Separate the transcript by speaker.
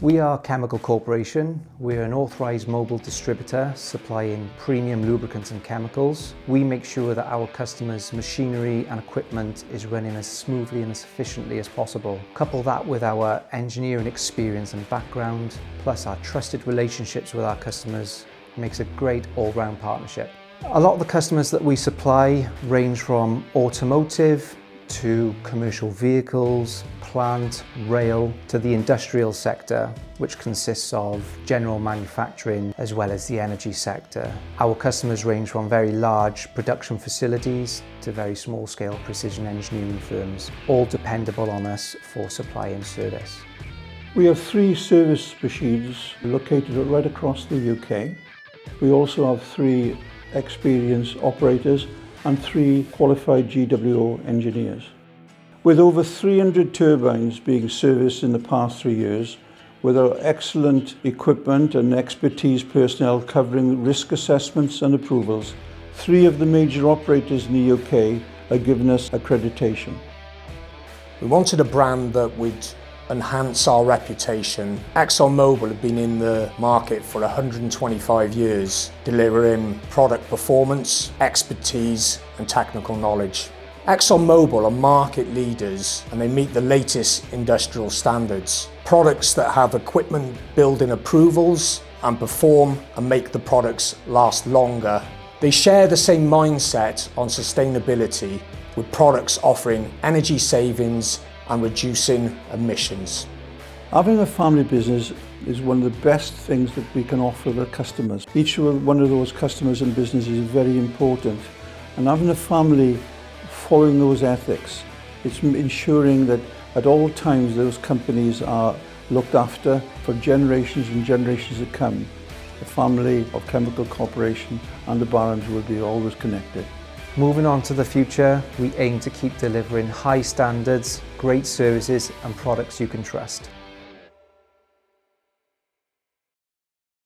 Speaker 1: We are Chemical Corporation. We're an authorised mobile distributor supplying premium lubricants and chemicals. We make sure that our customers' machinery and equipment is running as smoothly and as efficiently as possible. Couple that with our engineering experience and background, plus our trusted relationships with our customers, makes a great all-round partnership. A lot of the customers that we supply range from automotive to commercial vehicles, plant, rail, to the industrial sector, which consists of general manufacturing as well as the energy sector. Our customers range from very large production facilities to very small scale precision engineering firms, all dependable on us for supply and service.
Speaker 2: We have 3 service machines located right across the UK. We also have 3 experienced operators and 3 qualified GWO engineers. With over 300 turbines being serviced in the past 3 years, with our excellent equipment and expertise personnel covering risk assessments and approvals, 3 of the major operators in the UK are giving us accreditation.
Speaker 3: We wanted a brand that would enhance our reputation. ExxonMobil have been in the market for 125 years, delivering product performance, expertise and technical knowledge. ExxonMobil are market leaders and they meet the latest industrial standards. Products that have equipment building approvals and perform and make the products last longer. They share the same mindset on sustainability, with products offering energy savings and reducing emissions.
Speaker 2: Having a family business is one of the best things that we can offer the customers. Each one of those customers and businesses is very important, and having a family following those ethics, it's ensuring that at all times those companies are looked after for generations and generations to come. The family of Chemical Corporation and the Barons will be always connected.
Speaker 1: Moving on to the future, we aim to keep delivering high standards, great services and products you can trust.